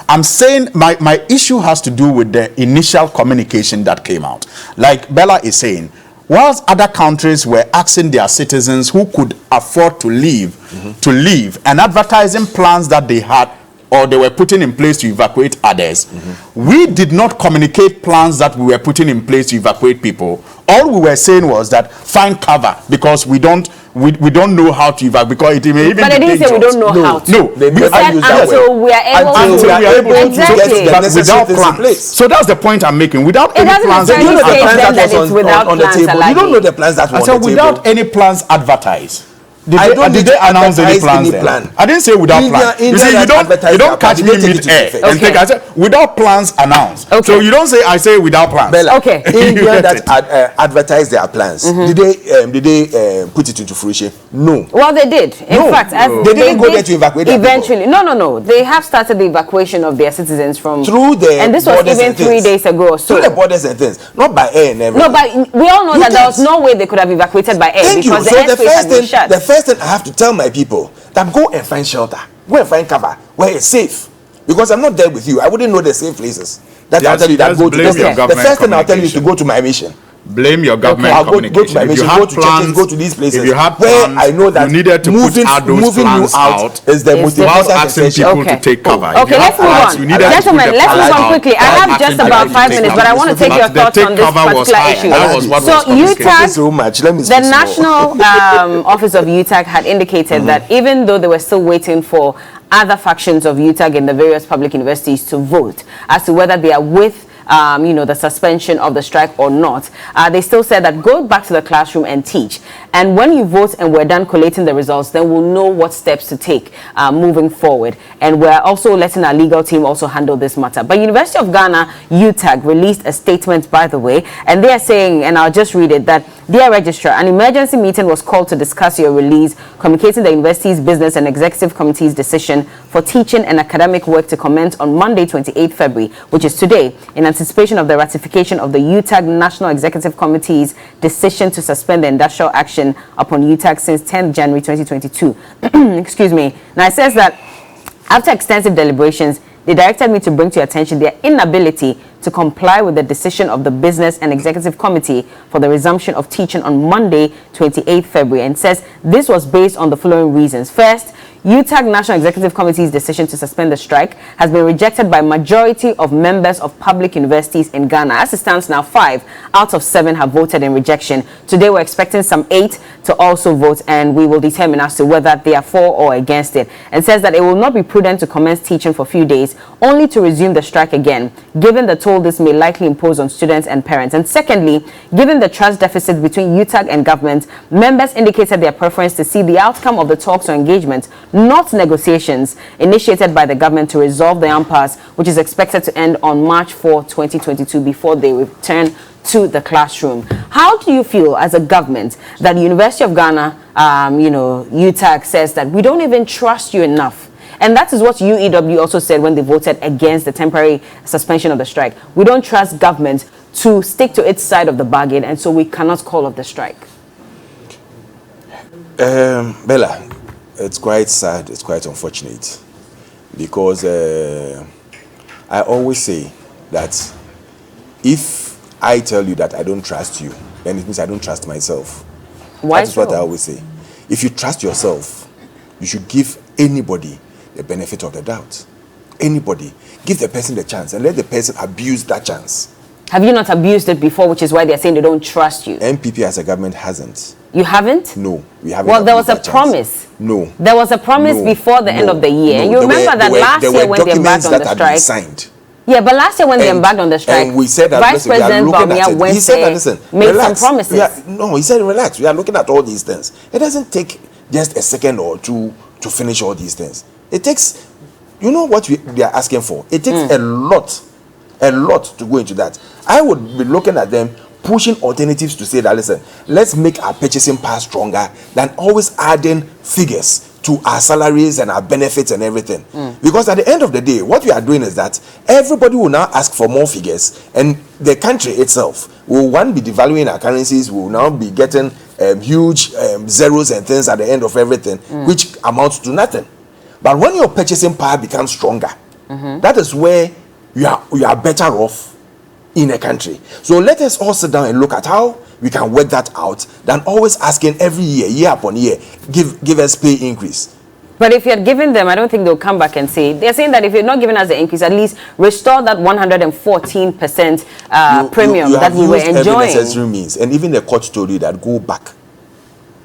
I'm saying my issue has to do with the initial communication that came out. Like Bella is saying, whilst other countries were asking their citizens who could afford to leave, and advertising plans that they had or they were putting in place to evacuate others, we did not communicate plans that we were putting in place to evacuate people. All we were saying was that find cover, because we don't know how to evacuate, because it may even but they didn't say we don't know how to. No, they said until we are able to get the without plans in place. So that's the point I'm making. Without any plans, you know the plans that was on the table. You don't know the plans that were on the table. Without any plans advertised. Did they announce any plans then? I didn't say without plans. You see, you don't catch me mid-air and think I said without plans announced. Okay. So you don't say I say without plans. Bella, okay. India that advertised their plans, did they put it into fruition? No. Well, they did. In fact, they didn't go there to evacuate them. Eventually, no. They have started the evacuation of their citizens from through the and this was even 3 days ago or so. Through the borders and things, not by air and everything. No, but we all know that there was no way they could have evacuated by air because the airspace had been shut. The first thing I have to tell my people that go and find shelter, go and find cover where it's safe, because I'm not there with you. I wouldn't know the safe places. That I'll tell you that go to the first thing I'll tell you is to go to my mission. Blame your government communication. Go to my mission, go to churches, go to these places. If you had where plans, I know that you needed to moving you out is the most whilst important asking people to take cover. Okay, let's move on. Gentlemen, let's move on quickly. I have just about 5 minutes, but I want to take your thoughts on this particular issue. So UTAG, the National Office of UTAG had indicated that even though they were still waiting for other factions of UTAG in the various public universities to vote as to whether they are with the suspension of the strike or not, they still said that go back to the classroom and teach. And when you vote and we're done collating the results, then we'll know what steps to take moving forward. And we're also letting our legal team also handle this matter. But University of Ghana, UTAG, released a statement, by the way, and they are saying, and I'll just read it, that, dear Registrar, an emergency meeting was called to discuss your release, communicating the university's business and executive committee's decision for teaching and academic work to commence on Monday, 28 February, which is today, in anticipation of the ratification of the UTAG National Executive Committee's decision to suspend the industrial action upon UTAG since 10 January 2022. Excuse me. Now it says that after extensive deliberations, they directed me to bring to your attention their inability to comply with the decision of the Business and Executive Committee for the resumption of teaching on Monday, 28 February, and says this was based on the following reasons. First, UTAG National Executive Committee's decision to suspend the strike has been rejected by majority of members of public universities in Ghana. As it stands now, 5 out of 7 have voted in rejection. Today we're expecting some 8 to also vote, and we will determine as to whether they are for or against it. And says that it will not be prudent to commence teaching for a few days, only to resume the strike again, given the toll this may likely impose on students and parents. And secondly, given the trust deficit between UTAG and government, members indicated their preference to see the outcome of the talks or engagement, not negotiations, initiated by the government to resolve the impasse, which is expected to end on March 4, 2022, before they return to the classroom. How do you feel as a government that the University of Ghana, UTAG says that we don't even trust you enough? And that is what UEW also said when they voted against the temporary suspension of the strike. We don't trust government to stick to its side of the bargain, and so we cannot call off the strike. Bella, it's quite sad, it's quite unfortunate, because I always say that if I tell you that I don't trust you, then it means I don't trust myself. Why That's what I always say. If you trust yourself, you should give anybody the benefit of the doubt. Anybody. Give the person the chance and let the person abuse that chance. Have you not abused it before, which is why they're saying they don't trust you? MPP as a government hasn't. You haven't? No, we haven't. Well, there was a promise. No. There was a promise before the end of the year. No. And you remember that last year when they embarked on the strike. Signed. Yeah, but last year when they embarked on the strike, and we said that, Vice President Bawumia went made relax. some promises. He said, relax, we are looking at all these things. It doesn't take just a second or two to finish all these things. It takes you know what they are asking for? It takes a lot to go into that. I would be looking at them pushing alternatives to say that, listen, let's make our purchasing power stronger than always adding figures to our salaries and our benefits and everything. Because at the end of the day, what we are doing is that everybody will now ask for more figures, and the country itself will, one, be devaluing our currencies, will now be getting huge zeros and things at the end of everything, which amounts to nothing. But when your purchasing power becomes stronger, that is where you are better off in a country. So let us all sit down and look at how we can work that out than always asking every year upon year, give us pay increase. But if you're giving them, I don't think they'll come back and say, they're saying that if you're not giving us the increase, at least restore that 114% premium that we were enjoying. Every necessary means, and even the court told you that go back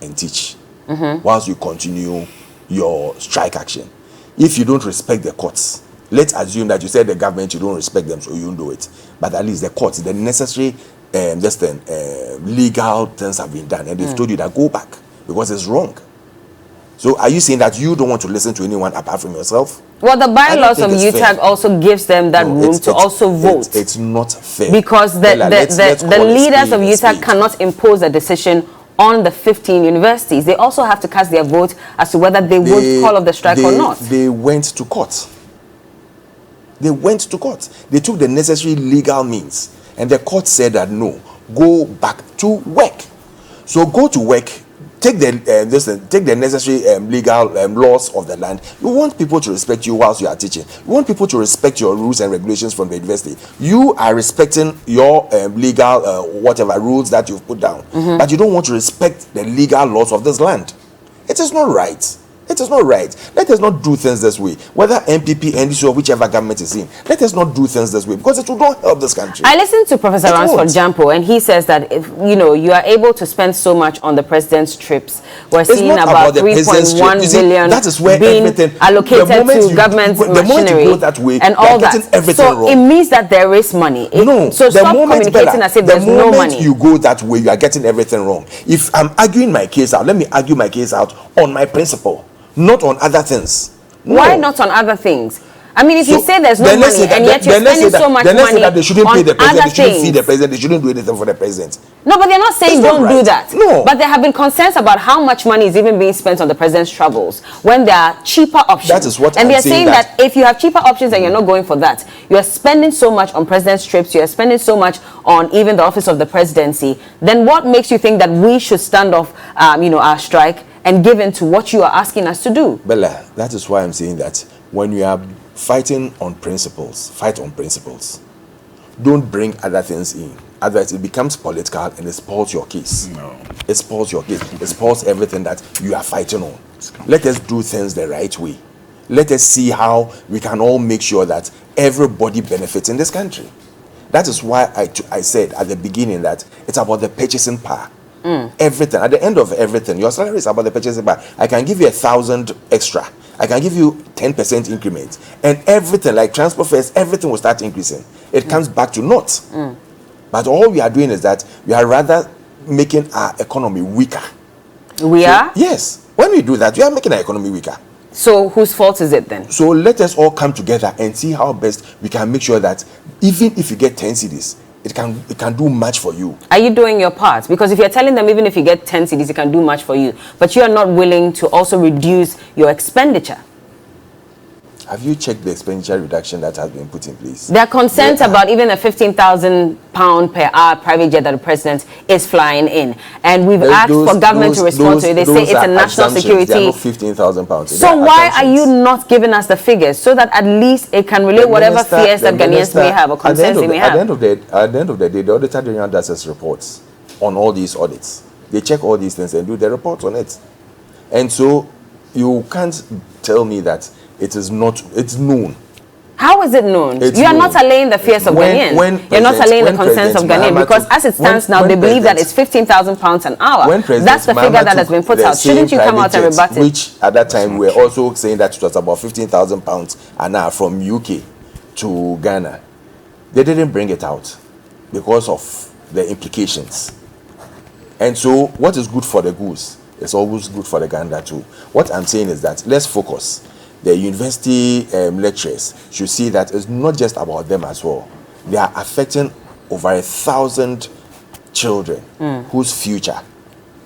and teach whilst you continue your strike action. If you don't respect the courts, let's assume that you said the government, you don't respect them, so you don't do it. But at least the courts, the necessary legal things have been done, and they've told you that go back because it's wrong. So are you saying that you don't want to listen to anyone apart from yourself? Well, the bylaws of UTAG also gives them that room to also vote. It's not fair. Because the leaders of UTAG cannot impose a decision on the 15 universities. They also have to cast their vote as to whether they would call off the strike or not. They went to court. They went to court. They took the necessary legal means. And the court said that no, go back to work. So go to work, take the necessary legal laws of the land. You want people to respect you whilst you are teaching. You want people to respect your rules and regulations from the university. You are respecting your legal whatever rules that you've put down. But you don't want to respect the legal laws of this land. It is not right. It is not right. Let us not do things this way. Whether MPP, NDC, or whichever government is in, let us not do things this way because it will not help this country. I listened to Professor Ransford Jampo, and he says that if you are able to spend so much on the president's trips, we're seeing about 3.1 billion that is where being allocated to government machinery and all that. So it means that there is money. So stop communicating as if there's no money. The moment you go that way, you are getting everything wrong. If I'm arguing my case out, let me argue my case out on my principle. Not on other things. No. Why not on other things? I mean, if you say there's no money and yet you're spending so much money that they shouldn't pay the president, they shouldn't feed the president, they shouldn't do anything for the president. No, but they're not saying don't do that. No. But there have been concerns about how much money is even being spent on the president's travels when there are cheaper options. That is what and I'm they're saying that if you have cheaper options and you're not going for that, you are spending so much on president's trips, you are spending so much on even the office of the presidency, then what makes you think that we should stand off our strike and give in to what you are asking us to do? Bella, that is why I'm saying that when you are fighting on principles, fight on principles. Don't bring other things in. Otherwise, it becomes political and it spoils your case. No. It spoils your case. It spoils everything that you are fighting on. Let us do things the right way. Let us see how we can all make sure that everybody benefits in this country. That is why I said at the beginning that it's about the purchasing power. Everything. At the end of everything, your salary is about the purchasing power. I can give you 1,000 extra. I can give you 10% increment. And everything, like transport fares, everything will start increasing. It comes back to naught. But all we are doing is that we are rather making our economy weaker. We are? Yes. When we do that, we are making our economy weaker. So whose fault is it then? So let us all come together and see how best we can make sure that even if you get 10 cedis, it can do much for you. Are you doing your part? Because if you're telling them even if you get 10 cedis, it can do much for you, but you are not willing to also reduce your expenditure. Have you checked the expenditure reduction that has been put in place? There are concerns about even a £15,000 per hour private jet that the president is flying in. And we've asked for government to respond to it. They say it's a national security. They are not £15,000. So why are you not giving us the figures so that at least it can relate whatever fears that Ghanaians may have or concerns they may have? At the end of the day, the Auditor General does his reports on all these audits. They check all these things and do the reports on it. And so you can't tell me that it's known. How is it known? You are not allaying the fears of Ghanaians. You're not allaying the concerns of Ghanaians because as it stands now, they believe that it's £15,000 an hour. That's the figure that has been put out. Shouldn't you come out and rebut it? Which at that time we were also saying that it was about £15,000 an hour from UK to Ghana. They didn't bring it out because of the implications. And so what is good for the goose is always good for the gander too. What I'm saying is that let's focus. the university lecturers should see that it's not just about them as well. They are affecting over 1,000 children whose future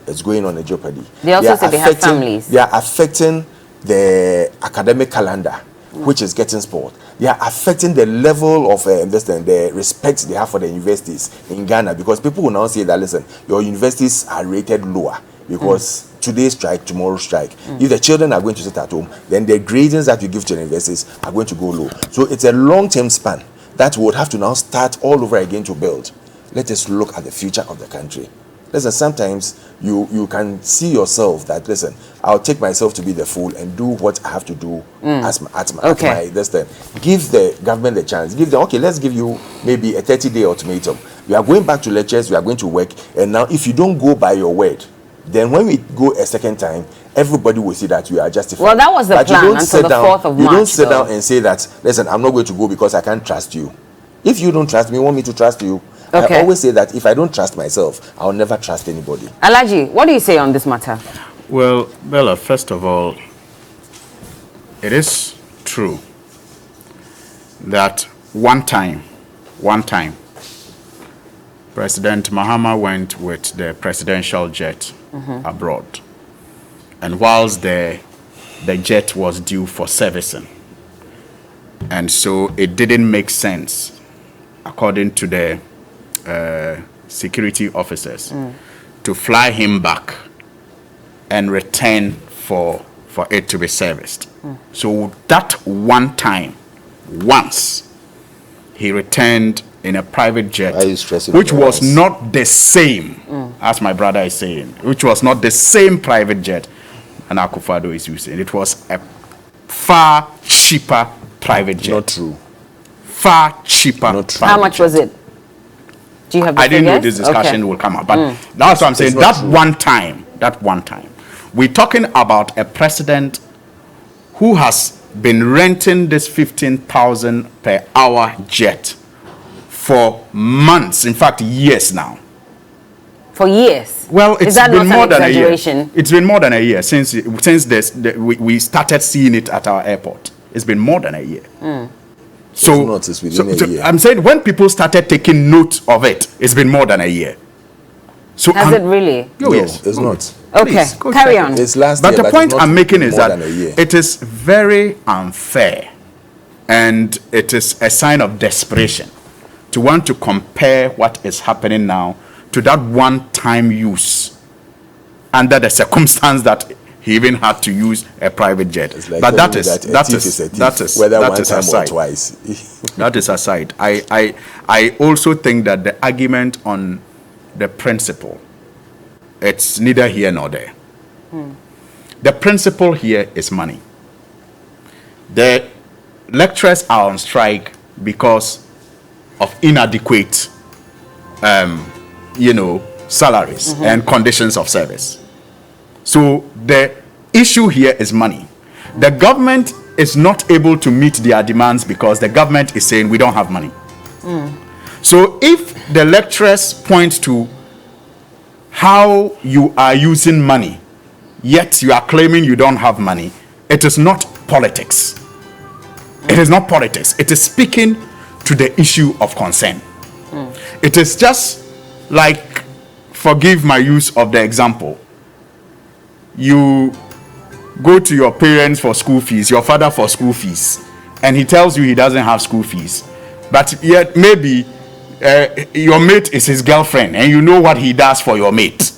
is going on a jeopardy. They also say they have families. They are affecting the academic calendar, which is getting spoiled. They are affecting the level of the respect they have for the universities in Ghana, because people will now say that, listen, your universities are rated lower because today's strike, tomorrow's strike. If the children are going to sit at home, then the gradings that you give to the universities are going to go low. So it's a long-term span that we would have to now start all over again to build. Let us look at the future of the country. Listen, sometimes you can see yourself that, listen, I'll take myself to be the fool and do what I have to do at my this time. Give the government the chance. Give them, okay, let's give you maybe a 30-day ultimatum. We are going back to lectures, we are going to work, and now if you don't go by your word, then when we go a second time, everybody will see that you are justified. Well, that was the plan until the 4th of March. You don't sit down and say that, listen, I'm not going to go because I can't trust you. If you don't trust me, you want me to trust you. Okay. I always say that if I don't trust myself, I'll never trust anybody. Alhaji, what do you say on this matter? Well, Bella, first of all, it is true that one time, President Mahama went with the presidential jet abroad. And whilst the jet was due for servicing, and so it didn't make sense, according to the security officers, to fly him back and return for it to be serviced. So that one time, once he returned in a private jet, which was not the same, as my brother is saying, which was not the same private jet and Akufo-Addo is using. It was a far cheaper private jet. Not true. Far cheaper. Not true. How much was it? Do you have the I didn't know figures? this discussion will come up, but that's what I'm saying. That one time, we're talking about a president who has been renting this 15,000 per hour jet for months, in fact, years now. For years? Well, it's been more than a year. It's been more than a year since we started seeing it at our airport. It's been more than a year. So, a year. I'm saying when people started taking note of it, it's been more than a year. So has it really? No, yes, it's not. Okay, carry on. It's last but year, the point I'm making is that it it is very unfair, and it is a sign of desperation to want to compare what is happening now to that one-time use under the circumstance that he even had to use a private jet. Like, but that is whether one time aside. or twice. That is aside. I also think that the argument on the principle, it's neither here nor there. The principle here is money. The lecturers are on strike because of inadequate salaries and conditions of service. So the issue here is money. The government is not able to meet their demands because the government is saying we don't have money. So if the lecturers point to how you are using money, yet you are claiming you don't have money, it is not politics. It is not politics. It is speaking to the issue of concern. It is just like, forgive my use of the example, you go to your parents for school fees, your father for school fees, and he tells you he doesn't have school fees, but yet maybe your mate is his girlfriend and you know what he does for your mate.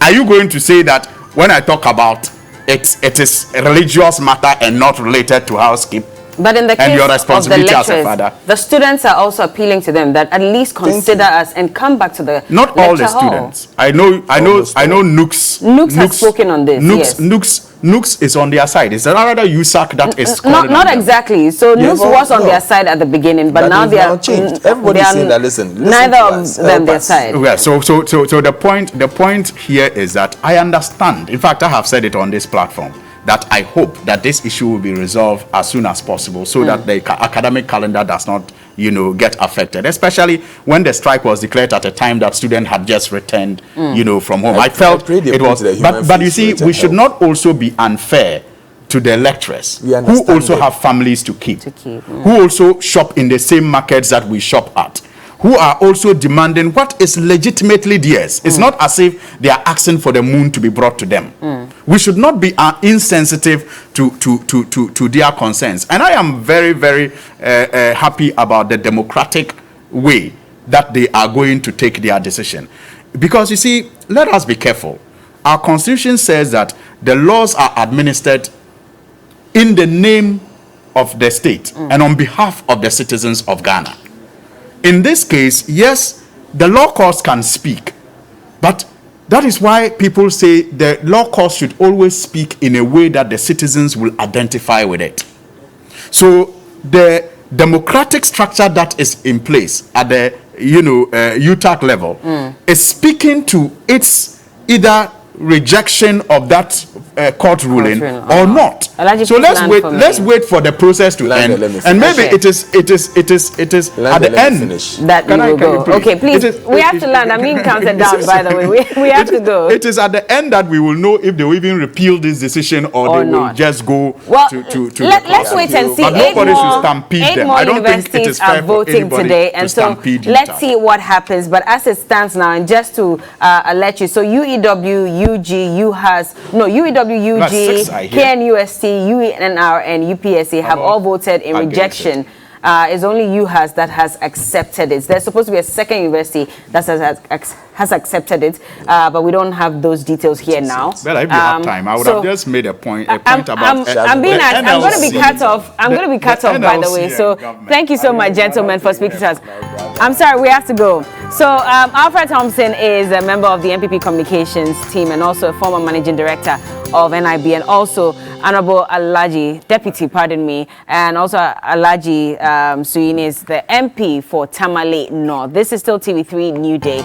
Are you going to say that when I talk about it is a religious matter and not related to housekeeping? But in the case your responsibility of the lecturers, as a father, the students are also appealing to them that at least consider us and come back to the not all the students. I know Nooks has spoken on this. Nooks is on their side. It's rather USAC that is not exactly. So Nooks was on their side at the beginning, but now they are changed. Everybody's saying that listen neither of them their side. Yeah, so the point here is that I understand. In fact, I have said it on this platform that I hope that this issue will be resolved as soon as possible so that the academic calendar does not, get affected, especially when the strike was declared at a time that students had just returned, from home. I felt it was, but you see, we should not also be unfair to the lecturers We who understand also them. have families to keep, yeah. who also shop in the same markets that we shop at, who are also demanding what is legitimately theirs. It's not as if they are asking for the moon to be brought to them. We should not be insensitive to their concerns. And I am very, very happy about the democratic way that they are going to take their decision. Because you see, let us be careful. Our constitution says that the laws are administered in the name of the state and on behalf of the citizens of Ghana. In this case, yes, the law courts can speak, but that is why people say the law courts should always speak in a way that the citizens will identify with it. So the democratic structure that is in place at the UTAG level is speaking to its either rejection of that court ruling or not. So let's wait for the process to end, and maybe it is at the end that we will go. Okay, please, we have to land. I mean, counted down, by the way. We have to go. It is at the end that we will know if they will even repeal this decision or they will just go to let's wait and see. But nobody should stampede them. Eight more I don't think it universities is fair are voting today, and so let's see what happens. But as it stands now, and just to let you, so UEW, UG, UEW, UG, KNUST, UNR, and UPSA have all voted in rejection. It's only UHAS that has accepted it. There's supposed to be a second university that has accepted it, but we don't have those details here now. Well, if you have time, I would have just made a point about. I'm going to be cut off. I'm going to be cut off, by the way. So thank you so much, gentlemen, for speaking to us. I'm sorry, we have to go. So Alfred Thompson is a member of the MPP communications team and also a former managing director of NIB, and also Honorable Alaji, Deputy, pardon me, and also Alaji Suyin is the MP for Tamale North. This is still TV3 New Day.